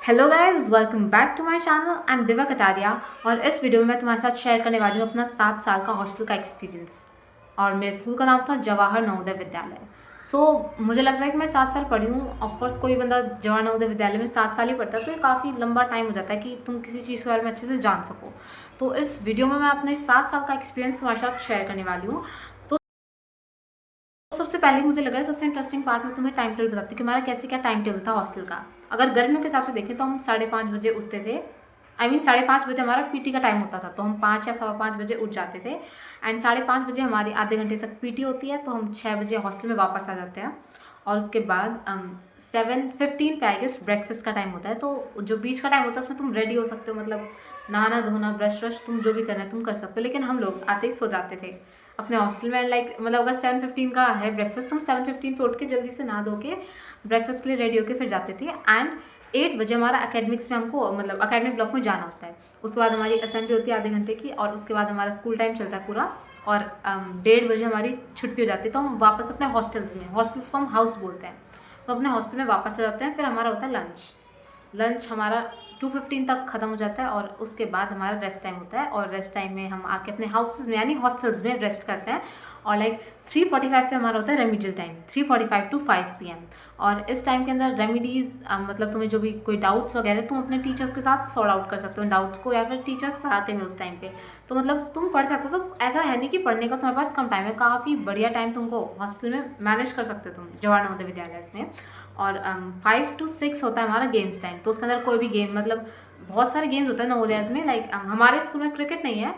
Hello guys, welcome back to my channel. I am Divya Kataria और इस video में मैं तुम्हारे साथ शेयर करने वाली हूँ अपना 7 साल का हॉस्टल का एक्सपीरियंस। और मेरे स्कूल का नाम था जवाहर नवोदय विद्यालय। मुझे लगता है कि मैं 7 साल पढ़ी हूँ। ऑफकोर्स कोई बंदा जवाहर नवोदय विद्यालय में 7 साल ही पढ़ता है, तो ये काफ़ी लंबा टाइम हो जाता है कि तुम किसी चीज़ के बारे में अच्छे से जान सको। तो इस वीडियो में मैं अपने 7 साल का एक्सपीरियंस तुम्हारे साथ शेयर करने वाली हूँ। तो सबसे पहले मुझे लग रहा है सबसे इंटरेस्टिंग पार्ट में तुम्हें टाइम टेबल बताती हूँ कि हमारा कैसे क्या टाइम टेबल था हॉस्टल का। अगर गर्मियों के हिसाब से देखें तो हम 5:30 बजे उठते थे। I mean 5:30 बजे हमारा पीटी का टाइम होता था, तो हम 5 या 5:15 बजे उठ जाते थे। एंड 5:30 बजे हमारी आधे घंटे तक पीटी होती है, तो हम 6 बजे हॉस्टल में वापस आ जाते हैं। और उसके बाद 7:15 पे आई गेस ब्रेकफास्ट का टाइम होता है। तो जो बीच का टाइम होता है उसमें तुम रेडी हो सकते हो, मतलब नहाना धोना ब्रश व्रश तुम जो भी करना है तुम कर सकते हो। लेकिन हम लोग आते ही सो जाते थे अपने हॉस्टल में। लाइक मतलब अगर 7:15 का है ब्रेकफास्ट, तुम 7:15 पे उठ के जल्दी से नहा धो के ब्रेकफास्ट के लिए रेडी होके फिर जाते थे। एंड 8 बजे हमारा एकेडमिक्स में हमको मतलब अकेडमिक ब्लॉक में जाना होता है। उसके बाद हमारी असेंबली होती है आधे घंटे की, और उसके बाद हमारा स्कूल टाइम चलता है पूरा। और 1:30 बजे हमारी छुट्टी हो जाती है, तो हम वापस अपने हॉस्टल्स को हम हाउस बोलते हैं, तो अपने हॉस्टल में वापस आ जाते हैं। फिर हमारा होता है लंच। लंच हमारा 2:15 तक ख़त्म हो जाता है, और उसके बाद हमारा रेस्ट टाइम होता है। और रेस्ट टाइम में हम आके अपने हाउसेज में यानी हॉस्टल्स में रेस्ट करते हैं। और लाइक 3:45 पे हमारा होता है रेमिडियल टाइम, 3:45 टू 5 PM। और इस टाइम के अंदर रेमिडीज़ मतलब तुम्हें जो भी कोई डाउट्स वगैरह तुम अपने टीचर्स के साथ सॉर्ट आउट कर सकते हो डाउट्स को, या फिर टीचर्स पढ़ाते हैं उस टाइम पे। तो मतलब तुम पढ़ सकते हो। तो ऐसा है नहीं कि पढ़ने का तुम्हारे पास कम टाइम है, काफ़ी बढ़िया टाइम तुमको हॉस्टल में मैनेज कर सकते हो तुम जवाहर नवोदय विद्यालय में। और 5 to 6 होता है हमारा गेम्स टाइम, तो उसके अंदर कोई भी गेम मतलब बहुत सारे गेम्स होते हैं नवोदय में। लाइक हमारे स्कूल में क्रिकेट नहीं है,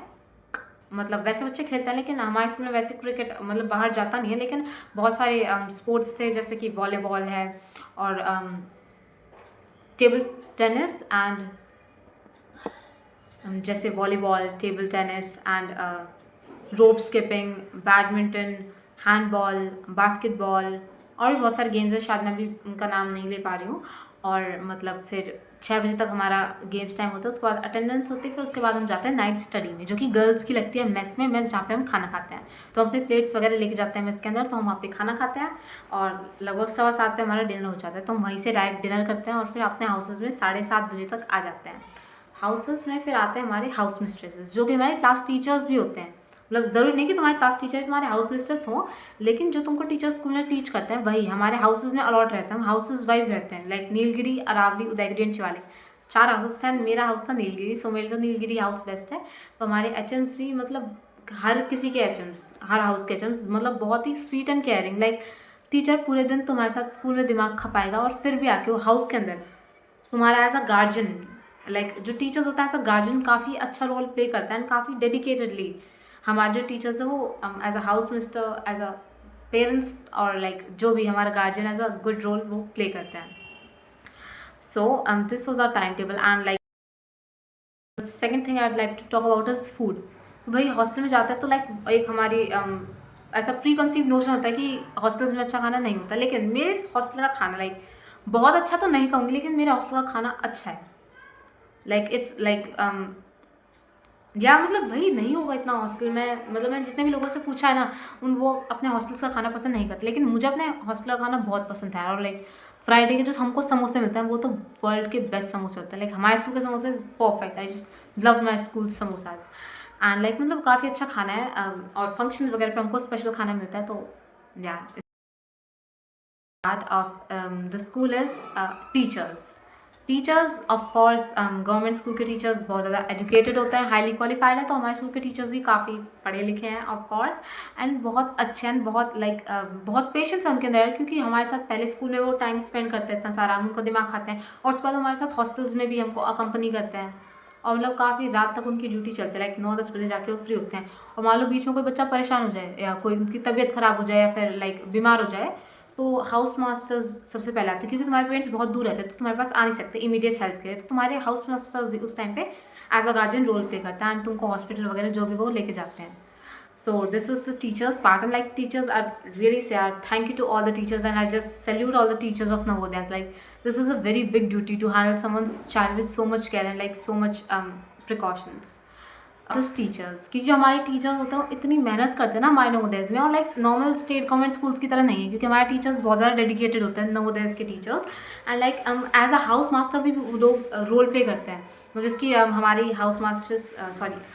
मतलब वैसे बच्चे खेलते हैं, लेकिन हमारे स्कूल में वैसे क्रिकेट मतलब बाहर जाता नहीं है। लेकिन बहुत सारे स्पोर्ट्स थे, जैसे कि वॉलीबॉल है, और टेबल टेनिस एंड जैसे volleyball, table tennis and rope skipping, badminton, handball, basketball, और भी बहुत सारे गेम्स हैं, शायद मैं भी उनका नाम नहीं ले पा रही हूँ। और मतलब फिर 6 बजे तक हमारा गेम्स टाइम होता है, उसके बाद अटेंडेंस होती है। फिर उसके बाद हम जाते हैं नाइट स्टडी में, जो कि गर्ल्स की लगती है मेस में, मेस जहाँ पे हम खाना खाते हैं। तो हम अपने प्लेट्स वगैरह लेके जाते हैं मेस के अंदर, तो हम वहाँ पे खाना खाते हैं। और लगभग 7:15 पे हमारा डिनर हो जाता है, तो हम वहीं से डायरेक्ट डिनर करते हैं और फिर अपने हाउसेज में 7:30 बजे तक आ जाते हैं। हाउसेस में फिर आते हैं हमारे हाउस मिस्ट्रेसेस, जो कि हमारे क्लास टीचर्स भी होते हैं। मतलब ज़रूरी नहीं कि तुम्हारे क्लास टीचर तुम्हारे हाउस मिस्ट्रेस हों, लेकिन जो तुमको टीचर स्कूल में टीच करते हैं वही हमारे हाउसेज में अलॉट रहते हैं। हम हाउसेज वाइज रहते हैं, like Nilgiri, Aravali, Udaygiri and Shivalik, 4 house थे। मेरा हाउस था नीलगिरी, सो मेरे तो नीलगिरी हाउस बेस्ट है। तो हमारे एचएम्स भी मतलब हर किसी के एचएम्स, हर हाउस के एचएम्स मतलब बहुत ही sweet and caring. Like teacher पूरे दिन तुम्हारे साथ स्कूल में दिमाग खपाएगा, और फिर भी आके वो हाउस के अंदर तुम्हारा एज अ गार्जियन, लाइक जो टीचर्स होता है एज अ गार्जियन काफ़ी अच्छा रोल प्ले करता है, एंड काफ़ी डेडिकेटेडली हमारे जो टीचर्स हैं वो as a house mister, as a parents, और लाइक जो भी हमारा guardian as a good role वो प्ले करते हैं। So this was our time table. And like second thing I would like to talk about is food. भाई hostel में जाता है तो लाइक एक हमारी ऐसा प्री कंसीव नोशन होता है कि हॉस्टल्स में अच्छा खाना नहीं होता, लेकिन मेरे इस हॉस्टल का खाना लाइक बहुत अच्छा तो नहीं कहूँगी, लेकिन मेरे हॉस्टल का खाना अच्छा है। लाइक इफ़ लाइक या मतलब भाई नहीं होगा इतना हॉस्टल में, मतलब मैंने जितने भी लोगों से पूछा है ना, वो अपने हॉस्टल्स का खाना पसंद नहीं करते, लेकिन मुझे अपने हॉस्टल का खाना बहुत पसंद है। और लाइक फ्राइडे के जो हमको समोसे मिलते हैं वो तो वर्ल्ड के बेस्ट समोसे होते हैं। लाइक हमारे स्कूल के समोसे perfect, I just love my school samosas. And like मतलब काफ़ी अच्छा खाना है। और फंक्शन वगैरह पे हमको स्पेशल खाना मिलता है। तो या part of the school is teachers. Teachers of course government school के टीचर्स बहुत ज़्यादा एजुकेटेड होते हैं, हाईली क्वालिफाइड है। तो हमारे स्कूल के टीचर्स भी काफ़ी पढ़े लिखे हैं ऑफ कोर्स, एंड बहुत अच्छे हैं, बहुत लाइक बहुत पेशेंस है उनके अंदर, क्योंकि हमारे साथ पहले स्कूल में वो टाइम स्पेंड करते हैं इतना सारा, हम उनका दिमाग खाते हैं। और उसके बाद हमारे साथ हॉस्टल्स में भी हमको अकम्पनी करते हैं, और मतलब काफ़ी रात तक उनकी ड्यूटी चलती है। लाइक 9-10 बजे जाके वो फ्री होते हैं। और मान लो बीच में कोई बच्चा परेशान हो जाए, या कोई उनकी तबीयत ख़राब हो जाए, या फिर लाइक बीमार हो जाए, तो हाउस मास्टर्स सबसे पहले आते हैं, क्योंकि तुम्हारे पेरेंट्स बहुत दूर रहते हैं, तो तुम्हारे पास आ नहीं सकते इमीडिएट हेल्प के लिए। तो तुम्हारे हाउस मास्टर्स उस टाइम पे as a guardian role play करता है, एंड तुमको हॉस्पिटल वगैरह जो भी वो लेके जाते हैं। So this was the teachers part, and like teachers are really sad. Thank you to all the teachers, and I just salute all the teachers of Navodaya. Like this is a very big duty to handle someone's child with so much care and like so much precautions. This teachers की जो हमारे teachers होते हैं वो इतनी मेहनत करते हैं ना हमारे नवोदय में, और like normal state government schools की तरह नहीं है, क्योंकि हमारे टीचर्स बहुत ज़्यादा डेडिकेटेड होते हैं नवोदय के teachers. And like as a house master भी वो लोग रोल प्ले करते हैं। तो जिसकी हमारी हाउस मास्टर्स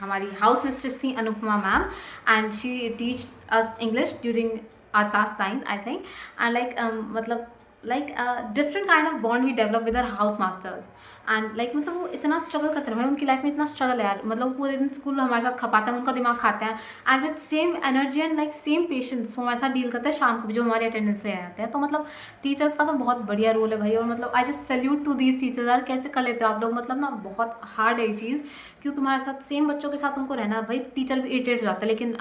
हमारी हाउस मिस्ट्रेस थी Anupama ma'am, and she teach us English during our class 9 I think. And like मतलब different kind of bond we develop with our house masters. And like मतलब वो इतना स्ट्रगल करते हैं भाई, उनकी लाइफ में इतना स्ट्रगल है यार, मतलब पूरे दिन स्कूल में हमारे साथ खपाते हैं, उनका दिमाग खाते हैं, and with same energy and like same patience वो हमारे साथ डील करते हैं शाम को भी, जो हमारे अटेंडेंस से आते हैं। तो मतलब टीचर्स का तो बहुत बढ़िया रोल है भाई, और मतलब I just salute to these teachers यार, कैसे कर लेते हो आप लोग, मतलब ना बहुत हार्ड है ये चीज़, क्यों तुम्हारे साथ सेम बच्चों के साथ तुमको रहना। भाई टीचर भी इरिटेट हो जाता है, लेकिन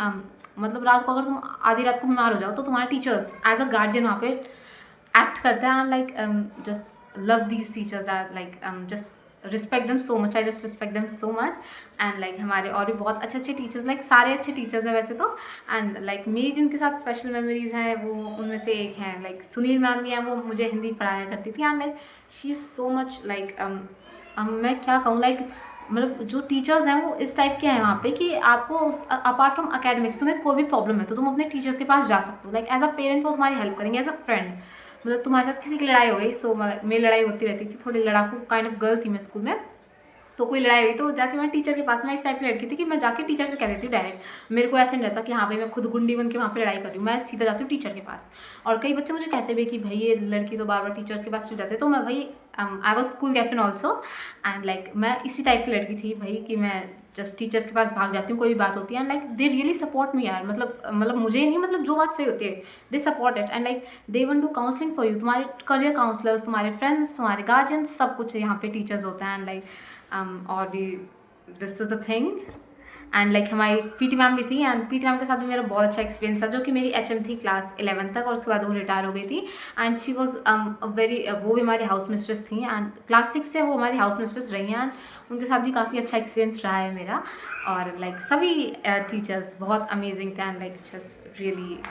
मतलब रात को अगर तुम आधी रात को बीमार हो जाओ तो तुम्हारे टीचर्स एज अ गार्जियन वहाँ पे एक्ट करते हैं। And like just love these teachers are like just respect them so much, I just respect them so much. And like हमारे और भी बहुत अच्छे अच्छे टीचर्स, लाइक सारे अच्छे टीचर्स हैं वैसे तो। एंड लाइक मेरी जिनके साथ स्पेशल मेमोरीज हैं वो उनमें से एक हैं लाइक सुनील मैम भी हैं, वो मुझे हिंदी पढ़ाया करती थी। And like she is so much like मैं क्या कहूँ, लाइक मतलब जो टीचर्स हैं वो इस टाइप के हैं वहाँ पे कि आपको अपार्ट फ्रॉम अकेडमिक्स तुम्हें कोई भी प्रॉब्लम है तो तुम अपने टीचर्स के पास जा सकते हो। लाइक एज अ पेरेंट वो तुम्हारी हेल्प करेंगे, एज अ फ्रेंड मतलब तुम्हारे साथ किसी की लड़ाई हो गई, सो मेरी लड़ाई होती रहती थी, थोड़ी लड़ाकू काइंड ऑफ गर्ल थी मैं स्कूल में, तो कोई लड़ाई हुई तो जाके मैं टीचर के पास, मैं इस टाइप की लड़की थी कि मैं जाके टीचर से कह देती हूँ डायरेक्ट। मेरे को ऐसे नहीं रहता कि हाँ भाई मैं खुद गुंडी बन के वहाँ पे लड़ाई कर रही हूँ, मैं सीधा जाती हूँ टीचर के पास। और कई बच्चे मुझे कहते भी कि भाई ये लड़की तो बार बार टीचर्स के पास चल जाते, तो मैं भाई I was school captain also. And like मैं इसी टाइप की लड़की थी भाई कि मैं जस्ट टीचर्स के पास भाग जाती हूँ, कोई भी बात होती है। And like they really support me यार, मतलब मुझे नहीं, मतलब जो बात सही होती है they support it. And like they one do counselling for you, तुम्हारे करियर काउंसलर्स, तुम्हारे फ्रेंड्स, तुम्हारे गार्जियंस, सब कुछ यहाँ पे टीचर्स होते हैं। एंड लाइक और भी this was the thing. And like हमारी पीटी मैम भी थी, एंड पीटी मैम के साथ भी मेरा बहुत अच्छा एक्सपीरियंस था, जो कि मेरी एचएम थी क्लास 11 तक, और उसके बाद वो रिटायर हो गई थी। एंड शी वॉज वेरी, वो भी हमारी हाउस मिस्ट्रेस थी, एंड क्लास 6 से वो हमारी हाउस मिस्ट्रेस रही हैं। एंड उनके साथ भी काफ़ी अच्छा एक्सपीरियंस रहा है मेरा। और लाइक सभी टीचर्स बहुत अमेजिंग थे, and like just really.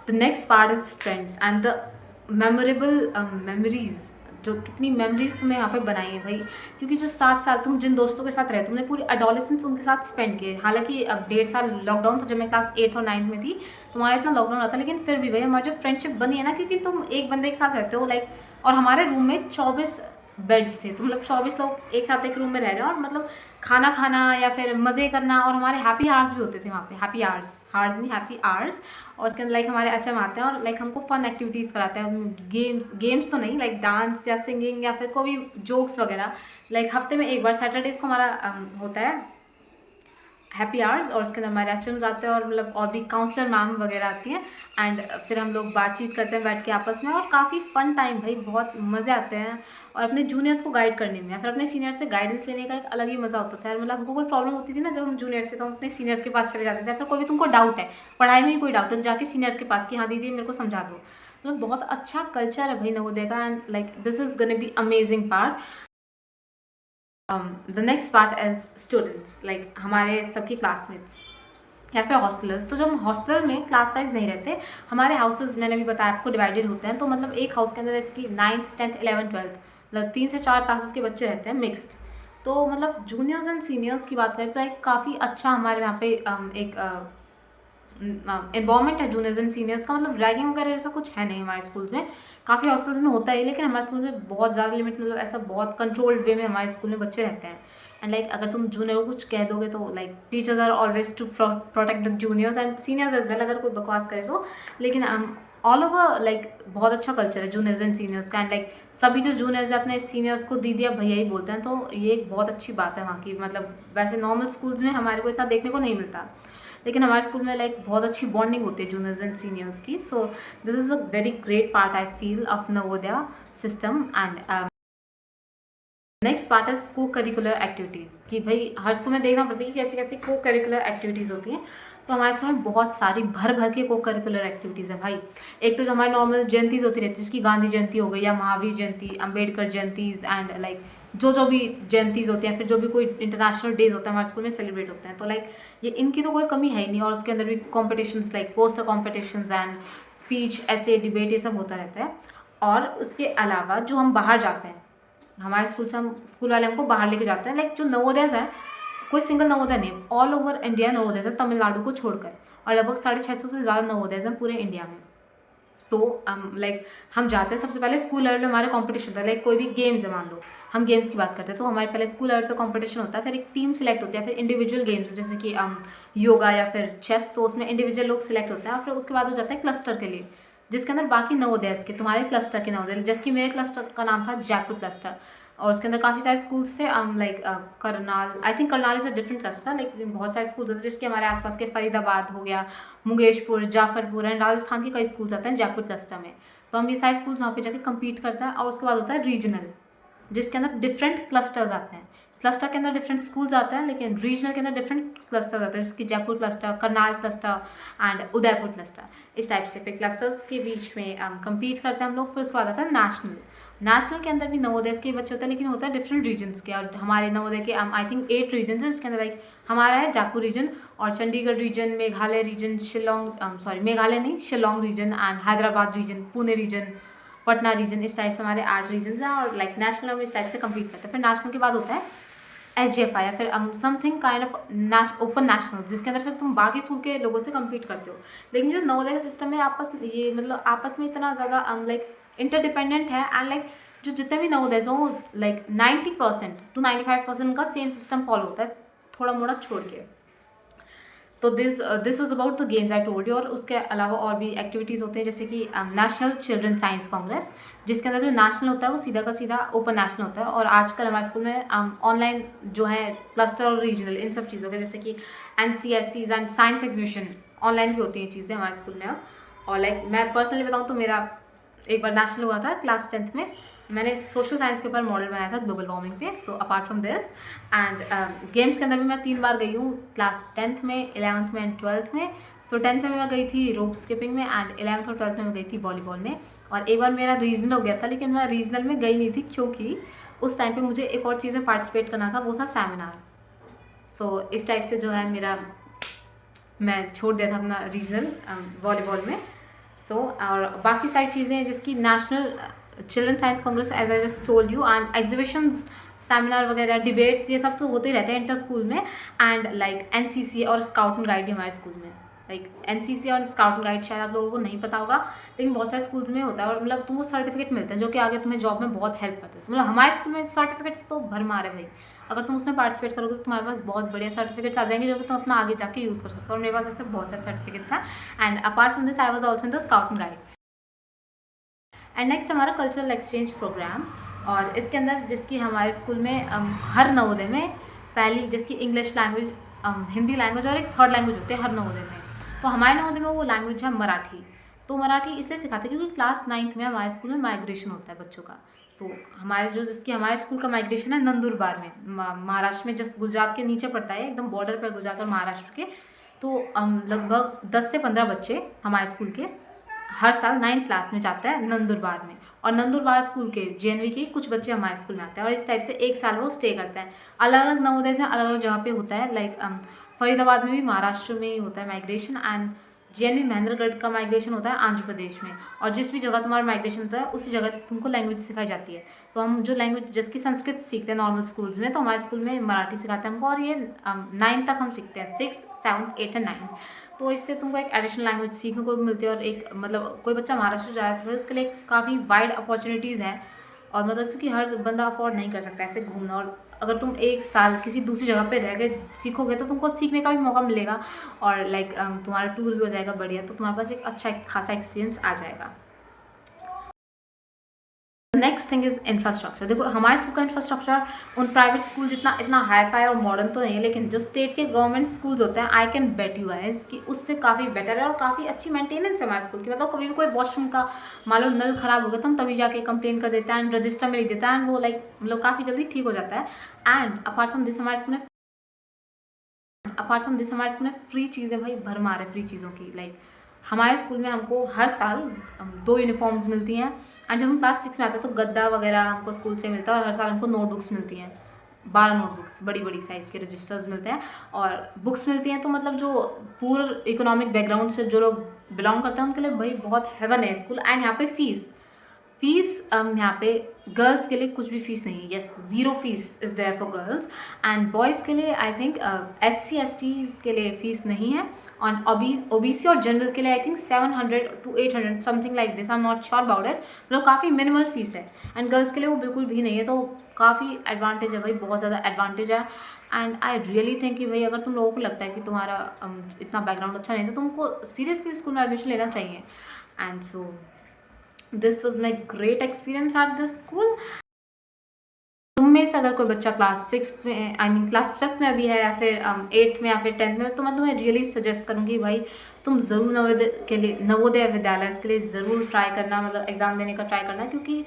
The next part is friends and the memorable memories, जो कितनी मेमोरीज तुमने यहाँ पे बनाई है भाई, क्योंकि जो 7 साल तुम जिन दोस्तों के साथ रहे, तुमने पूरी एडोलेसेंस उनके साथ स्पेंड किए। हालांकि अब 1.5 साल लॉकडाउन था जब मैं क्लास 8 और 9 में थी, तुम्हारा इतना लॉकडाउन रहा था, लेकिन फिर भी भाई हमारी जो फ्रेंडशिप बनी है ना, क्योंकि तुम एक बंदे के साथ रहते हो लाइक, और हमारे रूम में 24 बेड्स थे, तो मतलब 24 लोग एक साथ एक रूम में रह रहे हैं, और मतलब खाना खाना या फिर मज़े करना, और हमारे हैप्पी आवर्स भी होते थे वहाँ पे, हैप्पी आवर्स नहीं हैप्पी आवर्स। और उसके अंदर लाइक हमारे एचएम आते हैं और लाइक हमको फन एक्टिविटीज़ कराते हैं, गेम्स तो नहीं, लाइक डांस या सिंगिंग या फिर कोई भी जोक्स वगैरह। लाइक हफ्ते में एक बार सैटरडेज़ को हमारा होता है हैप्पी आवर्स, और उसके अंदर हमारे एचएम्स आते हैं, और मतलब और भी काउंसलर मैम वगैरह आती हैं। एंड फिर हम लोग बातचीत करते हैं बैठ के आपस में, और काफ़ी फ़न टाइम भाई, बहुत मज़े आते हैं। और अपने जूनियर्स को गाइड करने में या फिर अपने सीनियर से गाइडेंस लेने का एक अलग ही मज़ा होता था यार। मतलब हमको कोई प्रॉब्लम होती थी ना जब हम जूनियर से, तो हम अपने सीनियर्स के पास चले जाते थे। फिर कोई भी तुमको डाउट है पढ़ाई में ही, कोई डाउट है, जाके सीनियर्स के पास कि हाँ दीदी मेरे को समझा दो। मतलब बहुत अच्छा कल्चर है भाई नवोदय का, and like this is gonna be amazing part. The next part is students, like हमारे सबकी क्लासमेट्स या फिर हॉस्टलर्स। तो जब हम हॉस्टल में क्लास वाइज नहीं रहते, हमारे हाउसेज मैंने भी बताया आपको डिवाइडेड होते हैं। तो मतलब एक हाउस के अंदर इसकी 9th 10th 11th 12th मतलब 3 से 4 क्लासेस के बच्चे रहते हैं मिक्स्ड। तो मतलब जूनियर्स एंड सीनियर्स की बात करें तो लाइक काफ़ी अच्छा हमारे यहाँ पे एक एनवायरमेंट है जूनियर्स एंड सीनियर्स का। मतलब रैगिंग वगैरह ऐसा कुछ है नहीं हमारे स्कूल में, काफ़ी हॉस्टल्स में होता है, लेकिन हमारे स्कूल में बहुत ज़्यादा लिमिट, मतलब ऐसा बहुत कंट्रोल्ड वे में हमारे स्कूल में बच्चे रहते हैं। एंड लाइक अगर तुम जूनियर को कुछ कह दोगे तो like teachers are always to protect the juniors and seniors as well, अगर कोई बकवास करे तो। लेकिन ऑल ओवर लाइक बहुत अच्छा कल्चर है जूनियर्स एंड सीनियर्स का। एंड लाइक सभी जो जूनियर्स है अपने सीनियर्स को दीदी या भैया ही बोलते हैं, तो ये एक बहुत अच्छी बात है वहाँ की। मतलब वैसे नॉर्मल स्कूल्स में हमारे को इतना देखने को नहीं मिलता, लेकिन हमारे स्कूल में लाइक बहुत अच्छी बॉन्डिंग होती है जूनियर्स एंड सीनियर्स की। So this is a very great part I feel of Navodaya system. And next part is को करिकुलर एक्टिविटीज़, कि भाई हर स्कूल में देखना पड़ती है कि कैसी कैसी को करिकुलर एक्टिविटीज़ होती हैं। तो हमारे स्कूल में बहुत सारी भर भर के को करिकुलर एक्टिविटीज़ है भाई। एक तो जो हमारी नॉर्मल जयंतीज़ होती रहती है, जिसकी गांधी जयंती हो गई या महावीर जयंती, अम्बेडकर जयंतीज़, एंड लाइक जो भी जयंतीज़ होती हैं, फिर जो भी कोई इंटरनेशनल डेज होता है हमारे स्कूल में सेलिब्रेट होते हैं। तो लाइक ये इनकी तो कोई कमी है ही नहीं। और उसके अंदर भी competitions like poster competitions and speech, ऐसे डिबेट, ये सब होता रहता है। और उसके अलावा जो हम बाहर जाते हैं हमारे स्कूल से हम स्कूल वाले हमको बाहर लेके जाते हैं। लाइक जो नवोदय है, कोई सिंगल नवोदय नहीं, ऑल ओवर इंडिया नवोदय है, तमिलनाडु को छोड़कर, और लगभग 650 से ज़्यादा नवोदय हैं पूरे इंडिया में। तो लाइक हम जाते हैं, सबसे पहले स्कूल लेवल पे हमारे कंपटीशन होता है। लाइक कोई भी गेम्स है, मान लो हम गेम्स की बात करते हैं, तो हमारे पहले स्कूल लेवल पे कंपटीशन होता है, फिर एक टीम सिलेक्ट होती है, फिर इंडिविजुअल गेम्स जैसे कि योगा या फिर चेस, तो उसमें इंडिविजुअल लोग सिलेक्ट होते हैं, और फिर उसके बाद हो जाता है क्लस्टर के लिए, जिसके अंदर बाकी नवोदय के, तुम्हारे क्लस्टर के नवोदय, जैसे कि मेरे क्लस्टर का नाम था जयपुर क्लस्टर, और उसके अंदर काफ़ी सारे स्कूल्स थे। Like Karnal, I think Karnal is a different cluster, like बहुत सारे स्कूल होते हैं, जिसके हमारे आसपास के फरीदाबाद हो गया, मुंगेशपुर, जाफरपुर एंड राजस्थान के कई स्कूल्स आते हैं जयपुर क्लस्टर में। तो हम ये सारे स्कूल्स वहाँ पे जाके कम्पीट करते हैं, और उसके बाद होता है रीजनल, जिसके अंदर डिफरेंट क्लस्टर्स आते हैं। क्लस्टर के अंदर डिफरेंट स्कूल्स आते हैं, लेकिन रीजनल के अंदर डिफरेंट क्लस्टर्स आते हैं, जैसे कि Jaipur cluster, Karnal cluster and Udaipur cluster. इस टाइप से फिर क्लस्टर्स के बीच में कम्पीट करते हैं हम लोग। फिर उसके बाद आता है नेशनल। नेशनल के अंदर भी नवोदय के बच्चे होते हैं, लेकिन होता है डिफरेंट रीजन्स के, और हमारे नवोदय के आई थिंक 8 रीजन्स हैं, जिसके अंदर लाइक हमारा है जयपुर रीजन, और चंडीगढ़ रीजन, मेघालय रीजन, मेघालय नहीं, Shillong region and Hyderabad region, Pune region, Patna region. इस टाइप से हमारे 8 रीजन्स हैं, और लाइक नेशनल हम इस टाइप से कम्पीट करते हैं। फिर नेशनल के बाद होता है SGFI, या फिर something kind of open national, जिसके अंदर फिर तुम बाकी स्कूल के लोगों से कम्पीट करते हो। लेकिन जो नवोदय का सिस्टम है आपस में इतना ज़्यादा लाइक इंटरडिपेंडेंट है, एंड लाइक जो जितने भी नवोदय हो, लाइक 90% to 95% उनका सेम सिस्टम फॉलो होता है, थोड़ा मोड़ा छोड़ के। तो this was about the games I told you. और उसके अलावा और भी एक्टिविटीज़ होते हैं, जैसे कि नेशनल चिल्ड्रन साइंस कांग्रेस, जिसके अंदर जो नेशनल होता है वो सीधा का सीधा ओपन नेशनल होता है। और आजकल हमारे स्कूल में ऑनलाइन जो है क्लस्टर और रीजनल, इन सब चीज़ों के, जैसे कि NCSCs and science exhibition online भी होती हैं चीज़ें हमारे स्कूल में अब। और लाइक मैं पर्सनली बताऊँ तो मेरा एक बार नेशनल हुआ था क्लास 10th में, मैंने सोशल साइंस के ऊपर मॉडल बनाया था ग्लोबल वार्मिंग पे। So apart from this and games के अंदर भी मैं 3 बार गई हूँ, क्लास 10th में, 11th में एंड 12th में। सो 10th में मैं गई थी रोप स्किपिंग में, एंड 11th और 12th में मैं गई थी वॉलीबॉल में। और एक बार मेरा रीजनल हो गया था, लेकिन मैं रीजनल में गई नहीं थी, क्योंकि उस टाइम पर मुझे एक और चीज़ में पार्टिसिपेट करना था, वो था सेमिनार। सो इस टाइप से जो है मेरा, मैं छोड़ दिया था अपना रीजनल वॉलीबॉल में। और बाकी सारी चीज़ें जिसकी national children science congress, as I just told you, and exhibitions, seminar वगैरह, डिबेट्स, ये सब तो होते ही रहते हैं इंटर स्कूल में। एंड लाइक NCC और स्काउट एंड गाइड भी हमारे स्कूल में, लाइक NCC और स्काउट एंड गाइड शायद आप लोगों को नहीं पता होगा, लेकिन बहुत सारे स्कूल्स में होता है, और मतलब तुमको सर्टिफिकेट मिलते हैं जो कि आगे तुम्हें जॉब में बहुत हेल्प करते हैं। मतलब हमारे स्कूल में सर्टिफिकेट्स तो भरमार है भाई, अगर तुम उसमें पार्टिसिपेट करोगे तो तुम्हारे पास बहुत बढ़िया सर्टिफिकेट्स आ जाएंगे, जो कि तुम अपना आगे जाके यूज़ कर सकते हो। और मेरे पास ऐसे बहुत सारे सर्टिफिकेट्स हैं। And apart from this I was also in the scout and guide. And next हमारा कल्चरल एक्सचेंज प्रोग्राम, और इसके अंदर जिसकी हमारे स्कूल में हर नवोदय में पहली, जिसकी इंग्लिश लैंग्वेज, हिंदी लैंग्वेज और एक थर्ड लैंग्वेज होती है हर नवोदय में। तो हमारे नवोदय में वो लैंग्वेज है मराठी। तो मराठी इसलिए सिखाते हैं क्योंकि क्लास 9th में हमारे स्कूल में माइग्रेशन होता है बच्चों का। तो हमारे स्कूल का माइग्रेशन है नंदुरबार में, महाराष्ट्र में, जस्ट गुजरात के नीचे पड़ता है, एकदम बॉर्डर पर गुजरात और महाराष्ट्र के। तो लगभग 10 से 15 बच्चे हमारे स्कूल के हर साल 9th क्लास में जाता है नंदुरबार में, और नंदुरबार स्कूल के JNV के कुछ बच्चे हमारे स्कूल में आते हैं, और इस टाइप से एक साल वो स्टे करते हैं। अलग अलग नवोदय में अलग अलग जगह पे होता है, लाइक फरीदाबाद में भी महाराष्ट्र में ही होता है माइग्रेशन, एंड JNV महेंद्रगढ़ का माइग्रेशन होता है आंध्र प्रदेश में। और जिस भी जगह तुम्हारा माइग्रेशन होता है उसी जगह तुमको लैंग्वेज सिखाई जाती है। तो हम जो लैंग्वेज, जिसकी संस्कृत सीखते हैं नॉर्मल स्कूल्स में, तो हमारे स्कूल में मराठी सिखाते हैं हमको, और ये 9th तक हम सीखते हैं, 6th, 7th, 8th and 9th। तो इससे तुमको एक एडिशनल लैंग्वेज सीखने को भी मिलती है, और एक मतलब कोई बच्चा महाराष्ट्र जाए तो उसके लिए काफ़ी वाइड अपॉर्चुनिटीज़ हैं। और मतलब क्योंकि हर बंदा अफोर्ड नहीं कर सकता ऐसे घूमना, और अगर तुम एक साल किसी दूसरी जगह पे रह के सीखोगे तो तुमको सीखने का भी मौका मिलेगा, और लाइक तुम्हारा टूर भी हो जाएगा बढ़िया, तो तुम्हारे पास एक अच्छा खासा एक्सपीरियंस आ जाएगा। Next thing is infrastructure. देखो हमारे स्कूल का इंफ्रास्ट्रक्चर उन प्राइवेट स्कूल जितना इतना हाई फाई और मॉडर्न तो नहीं है, लेकिन जो स्टेट के गवर्नमेंट स्कूल्स होते हैं, I can bet you guys कि उससे काफ़ी बेटर है, और काफ़ी अच्छी मेंटेनेंस है हमारे स्कूल की। मतलब कभी भी कोई वॉशरूम का मान लो नल खराब हो गया तो हम तभी जाके कंप्लेन कर देते हैं, एंड रजिस्टर में लिख देते हैं, एंड वो लाइक मतलब काफ़ी जल्दी ठीक हो जाता है। एंड अपार्ट फ्रॉम दिस हमारे स्कूल में फ्री चीज़ें भाई भरमार है फ्री चीज़ों की। लाइक हमारे स्कूल में हमको हर साल 2 यूनिफॉर्म्स मिलती हैं, एंड जब हम क्लास 6 में आते हैं तो गद्दा वगैरह हमको स्कूल से मिलता है, और हर साल हमको नोटबुक्स मिलती हैं, 12 नोटबुक्स, बड़ी बड़ी साइज़ के रजिस्टर्स मिलते हैं और बुक्स मिलती हैं। तो मतलब जो पूर इकोनॉमिक बैकग्राउंड से जो लोग बिलोंग करते हैं उनके लिए भाई बहुत हेवन है स्कूल। एंड यहाँ पे फ़ीस यहाँ पे गर्ल्स के लिए कुछ भी फीस नहीं है. Yes, zero fees is there for girls. And boys के लिए आई थिंक SC STs के लिए फ़ीस नहीं है. और OBC और जनरल के लिए I think 700 to 800 something like this. I am not sure about it. मतलब काफ़ी मिनिमल फीस है. एंड गर्ल्स के लिए वो बिल्कुल भी नहीं है. तो काफ़ी एडवांटेज है भाई, बहुत ज़्यादा एडवांटेज है. एंड आई रियली थिंक कि भाई अगर तुम लोगों को लगता है कि तुम्हारा इतना बैकग्राउंड अच्छा नहीं है तो तुमको सीरियसली स्कूल में एडमिशन लेना चाहिए. And so this was my great experience at this school. तुम में से अगर कोई बच्चा क्लास 6 में, आई मीन क्लास 5th में अभी है, या फिर 8th में या फिर 10th में, तो मैं तुम्हें रियली सजेस्ट करूँगी भाई तुम ज़रूर नवोदय विद्यालय के लिए ज़रूर ट्राई करना, मतलब एग्ज़ाम देने का ट्राई करना. क्योंकि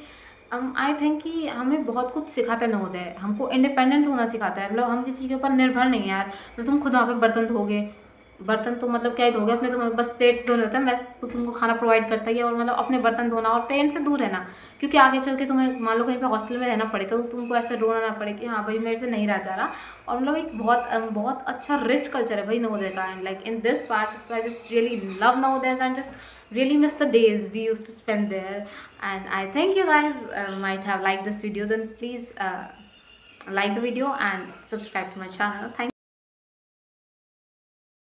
आई थिंक कि हमें बहुत कुछ सिखाता है नवोदय. हमको इंडिपेंडेंट होना सिखाता है. मतलब हम किसी के ऊपर निर्भर नहीं है यार. मतलब तुम खुद वहाँ पे बर्तन धोगे. बर्तन तो मतलब क्या ही धोगे अपने, तो बस प्लेट्स धोने होते हैं. मैं तो तुमको खाना प्रोवाइड करता ही है. और मतलब अपने बर्तन धोना और पेरेंट्स से दूर रहना. क्योंकि आगे चल के तुम्हें मान लो कहीं पे हॉस्टल में रहना पड़े तो तुमको ऐसे रोना ना पड़े कि हाँ भाई मेरे से नहीं रहा जा रहा. और मतलब एक बहुत अच्छा रिच कल्चर है भाई नवोदय का. And like in this part so I just really love Navodaya and just really miss the days we used to spend there. And I think you guys might have liked this video. Then please like the video and subscribe to my channel. Thank